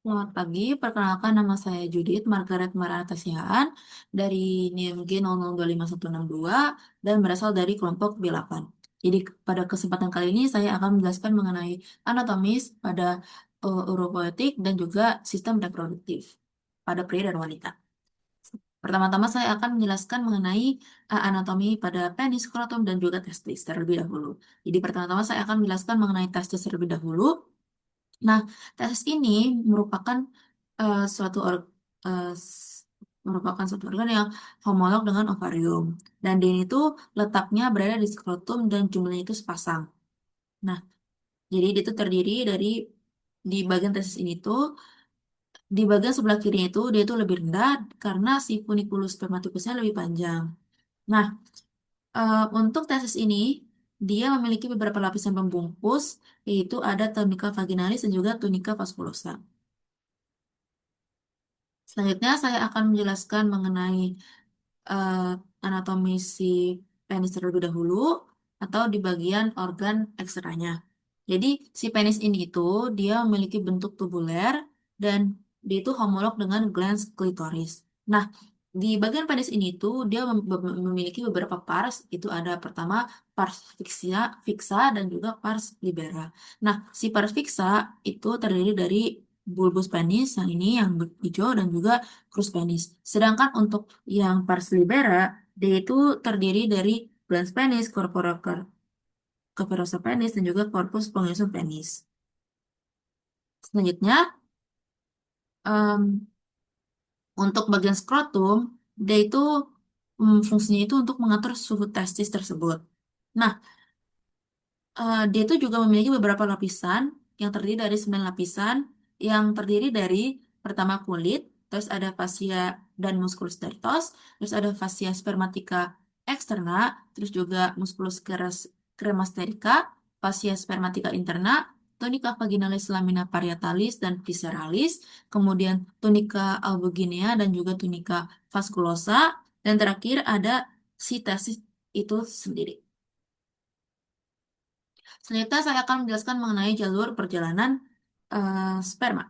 Selamat pagi, perkenalkan nama saya Judith Margaret Maranatha Sihaan dari NIMG 00256162 dan berasal dari kelompok B8. Jadi pada kesempatan kali ini saya akan menjelaskan mengenai anatomis pada uropoetik dan juga sistem reproduktif pada pria dan wanita. Pertama-tama saya akan menjelaskan mengenai anatomi pada penis, skrotum, dan juga testis terlebih dahulu. Jadi pertama-tama saya akan menjelaskan mengenai testis terlebih dahulu. Nah, testis ini merupakan suatu merupakan suatu organ yang homolog dengan ovarium. Dan dia itu letaknya berada di skrotum dan jumlahnya itu sepasang. Nah, jadi dia itu terdiri dari di bagian testis ini tuh di bagian sebelah kirinya itu dia itu lebih rendah karena si funiculus spermaticusnya lebih panjang. Nah, untuk testis ini dia memiliki beberapa lapisan pembungkus yaitu ada tunica vaginalis dan juga tunica vasculosa. Selanjutnya saya akan menjelaskan mengenai eh, anatomi si penis terlebih dahulu atau di bagian organ ekstranya. Jadi si penis ini itu dia memiliki bentuk tubuler dan dia itu homolog dengan glans klitoris. Nah, di bagian penis ini tuh dia memiliki beberapa pars, itu ada pertama pars fixa dan juga pars libera. Nah, si pars fixa itu terdiri dari bulbus penis yang ini yang hijau dan juga crus penis. Sedangkan untuk yang pars libera dia itu terdiri dari glans penis, corpora cavernosa penis dan juga corpus spongiosum penis. Selanjutnya, em, untuk bagian skrotum, dia itu fungsinya itu untuk mengatur suhu testis tersebut. Nah, dia itu juga memiliki beberapa lapisan yang terdiri dari 9 lapisan yang terdiri dari pertama kulit, terus ada fascia dan musculus tertos, terus ada fascia spermatica externa, terus juga musculus cremasterica, fascia spermatica interna, tunica vaginalis lamina parietalis dan visceralis, kemudian tunica albuginea dan juga tunica vasculosa, dan terakhir ada si testis itu sendiri. Selanjutnya saya akan menjelaskan mengenai jalur perjalanan sperma.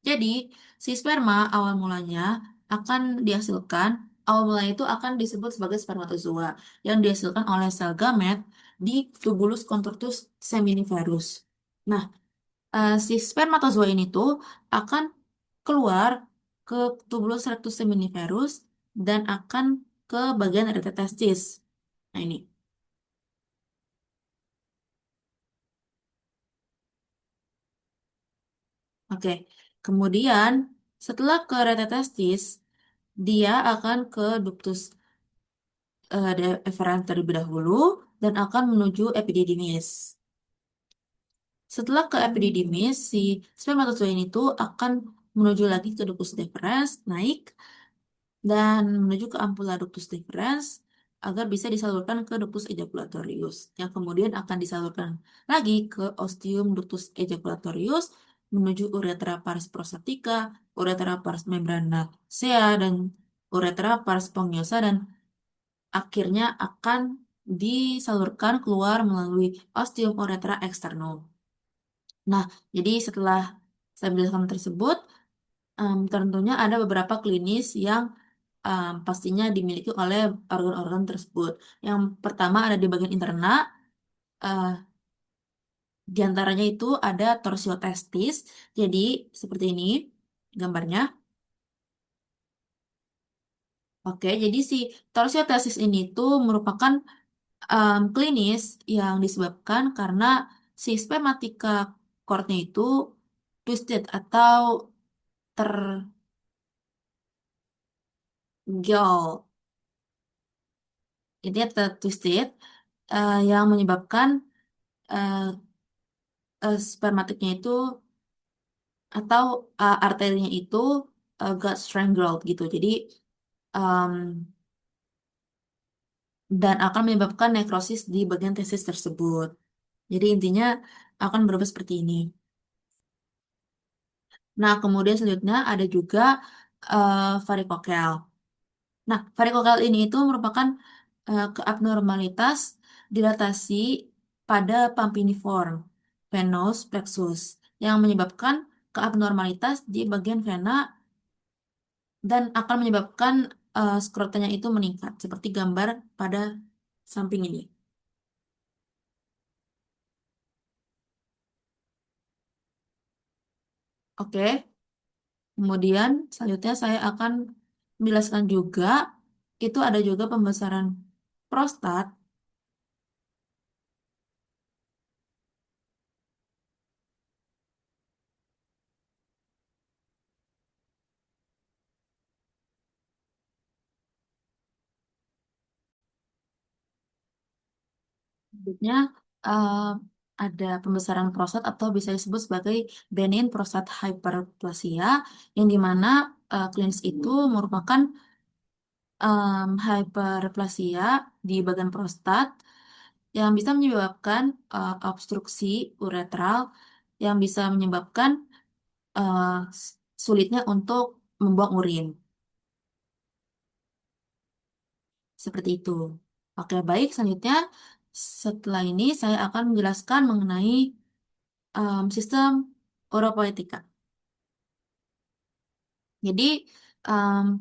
Jadi, si sperma awal mulanya akan dihasilkan, awal mulanya itu akan disebut sebagai spermatozoa yang dihasilkan oleh sel gamet di tubulus contortus seminiferus. Nah, si spermatozoa ini tuh akan keluar ke tubulus rectus seminiferus dan akan ke bagian rete testis. Nah, ini. Oke, kemudian setelah ke rete testis, dia akan ke ductus efferens terlebih dahulu dan akan menuju epididymis. Setelah ke epididymis, si spermatozoa ini tuh akan menuju lagi ke ductus deferens, naik dan menuju ke ampulla ductus deferens agar bisa disalurkan ke ductus ejaculatorius yang kemudian akan disalurkan lagi ke ostium ductus ejaculatorius menuju uretra pars prostatica, uretra pars membranacea dan uretra pars spongiosa dan akhirnya akan disalurkan keluar melalui ostium uretra externum. Nah, jadi setelah saya menjelaskan tersebut, tentunya ada beberapa klinis yang pastinya dimiliki oleh organ-organ tersebut. Yang pertama ada di bagian interna, eh, di antaranya itu ada torsiotestis. Jadi seperti ini gambarnya. Oke, jadi si torsiotestis ini tuh merupakan klinis yang disebabkan karena si spermatica cordnya itu twisted atau tergiol. Intinya twisted yang menyebabkan eh, spermatiknya itu atau arterinya itu got strangled gitu. Jadi em, dan akan menyebabkan nekrosis di bagian testis tersebut. Jadi intinya akan berubah seperti ini. Nah, kemudian selanjutnya ada juga varikokel. Nah, varikokel ini itu merupakan keabnormalitas dilatasi pada pampiniform venous plexus yang menyebabkan keabnormalitas di bagian vena dan akan menyebabkan skrotalnya itu meningkat, seperti gambar pada samping ini. Oke, kemudian selanjutnya saya akan menjelaskan juga, itu ada juga pembesaran prostat. Selanjutnya eh, ada pembesaran prostat atau bisa disebut sebagai benign prostat hyperplasia, yang dimana klinis itu merupakan hyperplasia di bagian prostat yang bisa menyebabkan obstruksi uretral yang bisa menyebabkan eh, sulitnya untuk membuang urin. Seperti itu. Oke, baik. Selanjutnya, setelah ini saya akan menjelaskan mengenai sistem uropoetika. Jadi, em,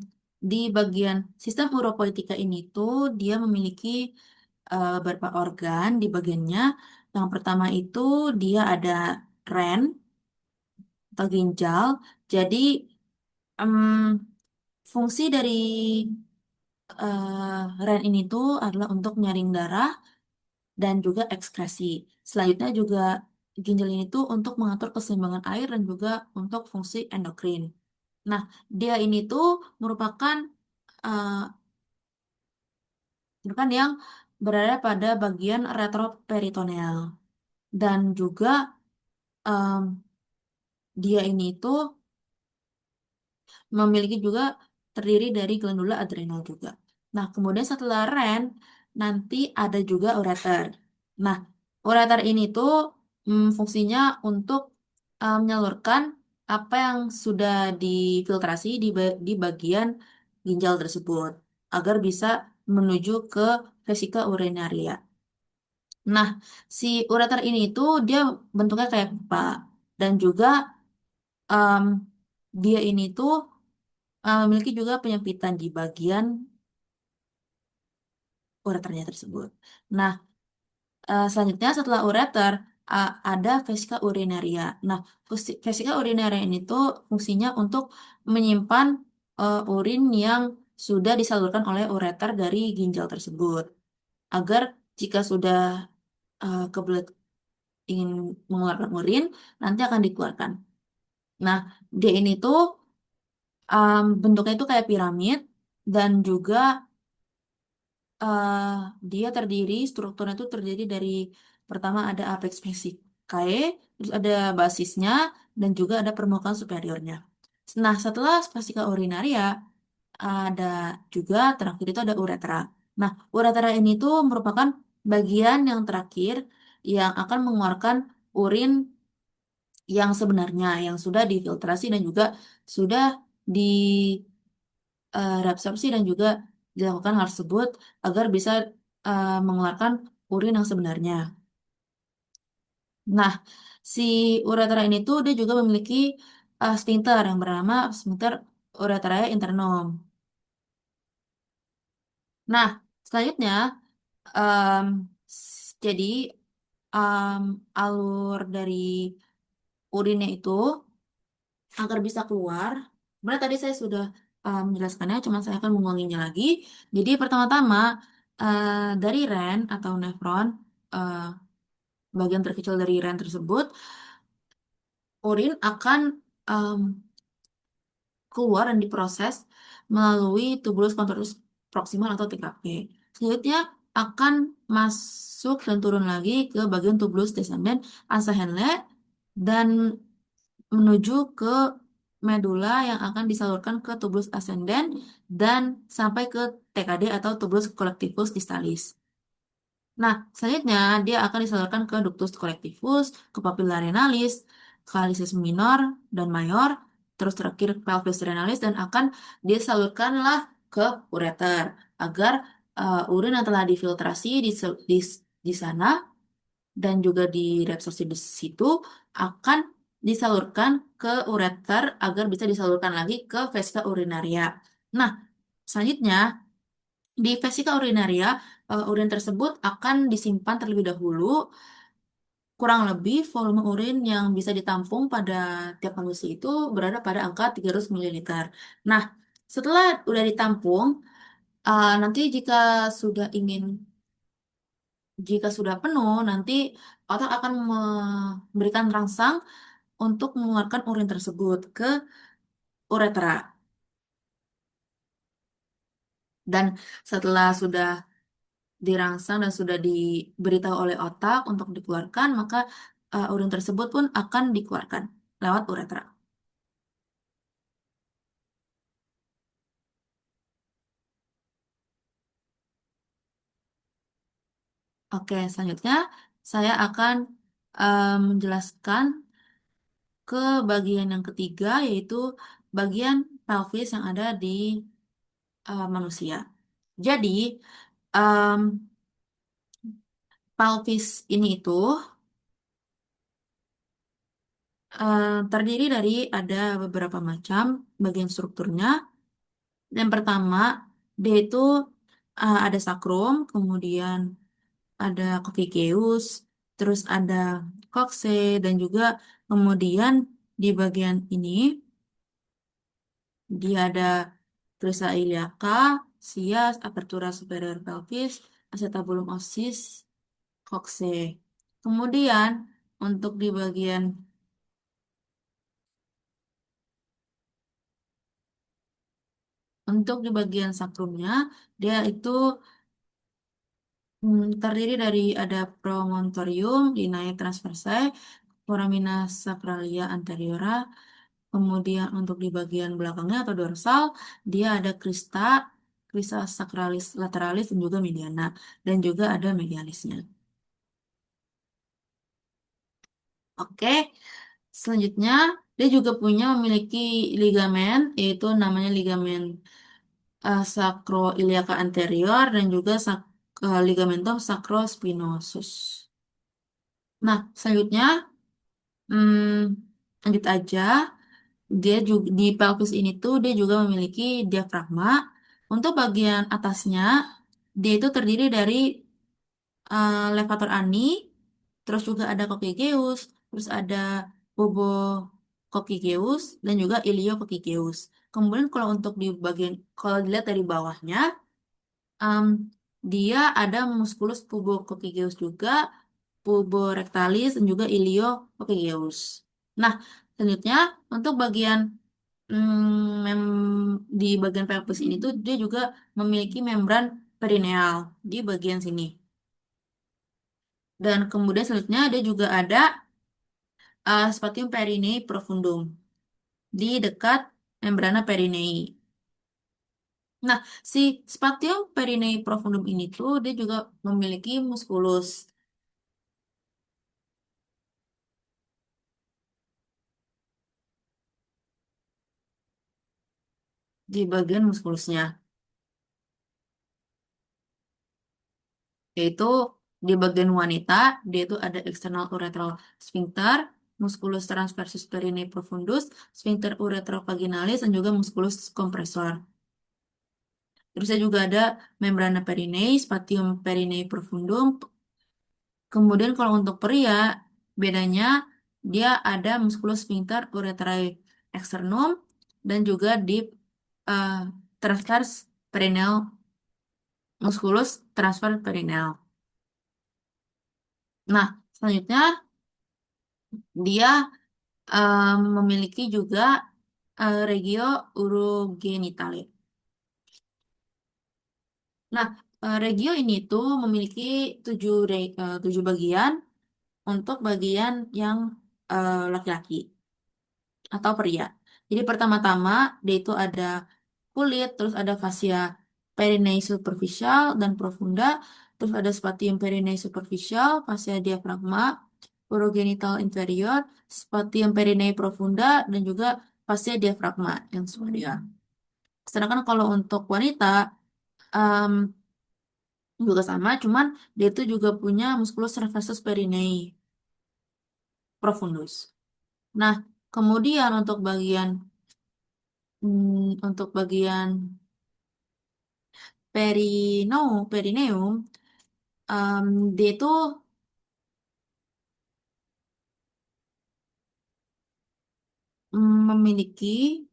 di bagian sistem uropoetika ini tuh dia memiliki beberapa organ di bagiannya. Yang pertama itu dia ada ren atau ginjal. Jadi, em, fungsi dari ren ini tuh adalah untuk menyaring darah dan juga ekskresi. Selanjutnya juga ginjal ini tuh untuk mengatur keseimbangan air dan juga untuk fungsi endokrin. Nah, dia ini tuh merupakan eh, organ yang berada pada bagian retroperitoneal dan juga em, dia ini tuh memiliki juga terdiri dari glandula adrenal juga. Nah, kemudian setelah ren, nanti ada juga ureter. Nah, ureter ini tuh fungsinya untuk menyalurkan apa yang sudah difiltrasi di bagian ginjal tersebut agar bisa menuju ke vesika urinaria. Nah, si ureter ini tuh dia bentuknya kayak pipa dan juga em, dia ini tuh memiliki juga penyempitan di bagian ureternya tersebut. Nah, selanjutnya setelah ureter ada vesika urinaria. Nah, vesika urinaria ini tuh fungsinya untuk menyimpan urin yang sudah disalurkan oleh ureter dari ginjal tersebut agar jika sudah kebelet ingin mengeluarkan urin nanti akan dikeluarkan. Nah, dia ini tuh bentuknya itu kayak piramid dan juga eh dia strukturnya itu terdiri dari pertama ada apex fascicae, terus ada basisnya, dan juga ada permukaan superiornya. Nah, setelah spastika urinaria, ada juga terakhir itu ada uretra. Nah, uretra ini tuh merupakan bagian yang terakhir yang akan mengeluarkan urin yang sebenarnya, yang sudah difiltrasi dan juga sudah di reabsorpsi dan juga dilakukan hal tersebut agar bisa mengeluarkan urin yang sebenarnya. Nah, si uretra ini tuh dia juga memiliki sphincter yang bernama sphincter uretrae internum. Nah, selanjutnya em, jadi em, alur dari urinnya itu agar bisa keluar. Sebenarnya tadi saya sudah menjelaskannya, cuma saya akan mengulanginya lagi. Jadi pertama-tama dari ren atau nefron, eh, bagian terkecil dari ren tersebut, urin akan em, keluar dan diproses melalui tubulus contortus proximal atau TKP. Selanjutnya akan masuk dan turun lagi ke bagian tubulus descendens Ansa-Henle dan menuju ke medula yang akan disalurkan ke tubulus ascendens dan sampai ke TKD atau tubulus collectivus distalis. Nah, selanjutnya dia akan disalurkan ke ductus collectivus, ke papilla renalis, calycis minor dan mayor, terus terakhir pelvis renalis dan akan disalurkanlah ke ureter agar urin yang telah difiltrasi di sana dan juga di reabsorpsi di situ akan disalurkan ke ureter agar bisa disalurkan lagi ke vesika urinaria. Nah, selanjutnya di vesika urinaria, urin tersebut akan disimpan terlebih dahulu. Kurang lebih volume urin yang bisa ditampung pada tiap manusia itu berada pada angka 300 mililiter. Nah, setelah udah ditampung, nanti jika sudah penuh, nanti otak akan memberikan rangsang untuk mengeluarkan urin tersebut ke uretra. Dan setelah sudah dirangsang dan sudah diberitahu oleh otak untuk dikeluarkan, maka urin tersebut pun akan dikeluarkan lewat uretra. Oke, selanjutnya saya akan menjelaskan ke bagian yang ketiga, yaitu bagian pelvis yang ada di manusia. Jadi, em, pelvis ini itu terdiri dari ada beberapa macam bagian strukturnya. Yang pertama, dia itu ada sakrum, kemudian ada coccygeus, terus ada coccyx, dan juga kemudian di bagian ini dia ada crista iliaca, sias, apertura superior pelvis, acetabulum ossis, coccyx. Kemudian untuk di bagian sakrumnya, dia itu terdiri dari ada promontorium, linea transversae, foramina sacralia anteriora. Kemudian untuk di bagian belakangnya atau dorsal, dia ada crista sacralis lateralis dan juga mediana, dan juga ada medialisnya. Oke, selanjutnya dia juga memiliki ligamen, yaitu namanya ligamen sacroiliaca anterior dan juga ligamentum sacrospinosus. Nah, selanjutnya lanjut aja. Dia juga di pelvis ini tuh dia juga memiliki diafragma. Untuk bagian atasnya, dia itu terdiri dari levator ani, terus juga ada coccygeus, terus ada pubococcygeuss dan juga iliococcygeus. Kemudian kalau dilihat dari bawahnya, em, dia ada musculus pubococcygeuss juga, puborectalis dan juga iliococcygeus. Nah, selanjutnya untuk di bagian pelvis ini tuh dia juga memiliki membran perineal di bagian sini. Dan kemudian selanjutnya dia juga ada spatium perinei profundum di dekat membrana perinei. Nah, si spatium perinei profundum ini tuh dia juga memiliki muskulus di bagian muskulusnya, yaitu di bagian wanita dia itu ada external urethral sphincter, musculus transversus perinei profundus, sphincter uretrovaginalis, dan juga musculus compressor. Terusnya juga ada membrana perinei, spatium perinei profundum. Kemudian kalau untuk pria, bedanya dia ada musculus sphincter urethrae externum dan juga deep eh, transverse perineal, musculus transverse perineal. Nah, selanjutnya dia memiliki juga regio urogenitale. Nah, regio ini tuh memiliki 7 bagian untuk bagian yang laki-laki atau pria. Jadi pertama-tama dia itu ada kulit, terus ada fascia perineal superficial dan profunda, terus ada spatium perineal superficial, fascia diafragma, urogenital inferior, spatium perineal profunda, dan juga fascia diafragma yang superior. Sedangkan kalau untuk wanita em, juga sama, cuman dia itu juga punya musculus transversus perineal profundus. Nah, kemudian untuk bagian perineum, dia itu memiliki,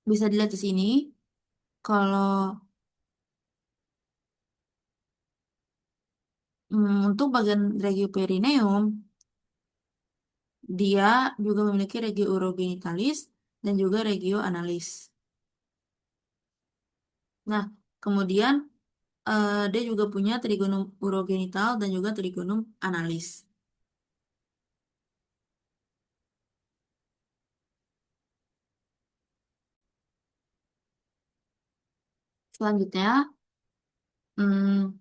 bisa dilihat di sini, kalau untuk bagian regioperineum, dia juga memiliki regio urogenitalis dan juga regio analis. Nah, kemudian dia juga punya trigonum urogenital dan juga trigonum analis. Selanjutnya, hmm,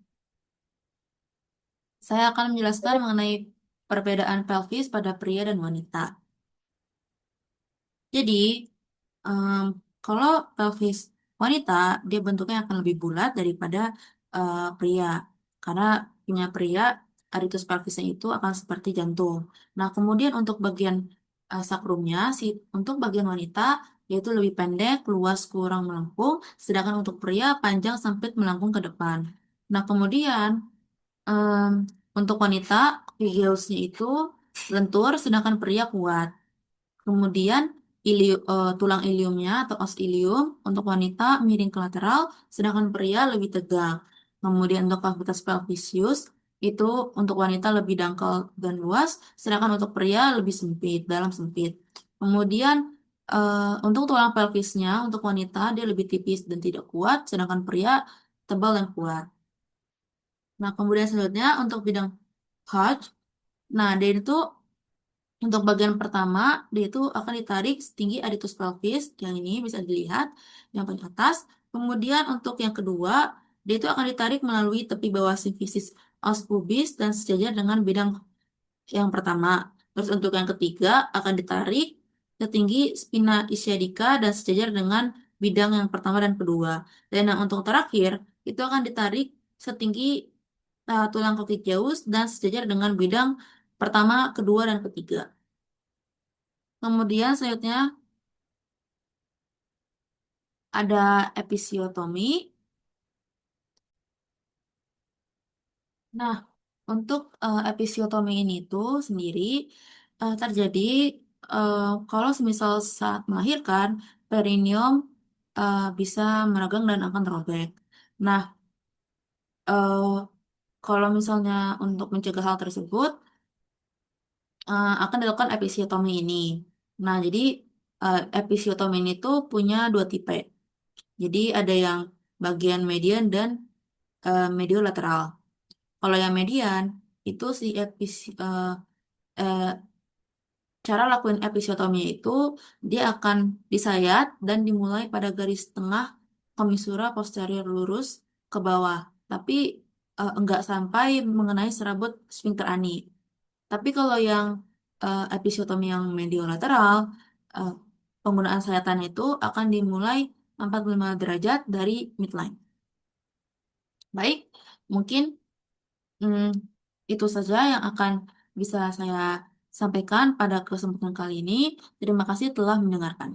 saya akan menjelaskan mengenai perbedaan pelvis pada pria dan wanita. Jadi, em, kalau pelvis wanita, dia bentuknya akan lebih bulat daripada pria. Karena punya pria, aritus pelvisnya itu akan seperti jantung. Nah, kemudian untuk bagian sakrumnya, untuk bagian wanita, yaitu lebih pendek, luas, kurang melengkung, sedangkan untuk pria panjang sampai melengkung ke depan. Nah, kemudian em, untuk wanita, pigeusnya itu lentur, sedangkan pria kuat. Kemudian tulang iliumnya atau os ilium untuk wanita miring ke lateral, sedangkan pria lebih tegak. Kemudian untuk cavitas pelvisius itu untuk wanita lebih dangkal dan luas, sedangkan untuk pria lebih sempit, dalam sempit. Kemudian untuk tulang pelvisnya untuk wanita dia lebih tipis dan tidak kuat, sedangkan pria tebal dan kuat. Nah, kemudian selanjutnya untuk bidang Hodge, nah dia itu untuk bagian pertama, dia itu akan ditarik setinggi aditus pelvis, yang ini bisa dilihat, yang paling atas. Kemudian untuk yang kedua, dia itu akan ditarik melalui tepi bawah sifisis os pubis dan sejajar dengan bidang yang pertama. Terus untuk yang ketiga, akan ditarik setinggi spina ischiadica dan sejajar dengan bidang yang pertama dan kedua. Dan yang untuk terakhir, itu akan ditarik setinggi tulang kaki jauh dan sejajar dengan bidang pertama, kedua, dan ketiga. Kemudian selanjutnya ada episiotomi. Nah, untuk episiotomi ini tuh sendiri terjadi kalau semisal saat melahirkan, perineum bisa meregang dan akan robek. Nah, eh, kalau misalnya untuk mencegah hal tersebut, akan dilakukan episiotomi ini. Nah, jadi episiotomi ini tuh punya dua tipe. Jadi ada yang bagian median dan mediolateral. Kalau yang median itu eh, cara lakuin episiotomi itu dia akan disayat dan dimulai pada garis tengah komisura posterior lurus ke bawah, tapi enggak sampai mengenai serabut sphincter ani. Tapi kalau yang episiotomi yang mediolateral, eh, penggunaan sayatan itu akan dimulai 45 derajat dari midline. Baik, mungkin Hmm, itu saja yang akan bisa saya sampaikan pada kesempatan kali ini. Terima kasih telah mendengarkan.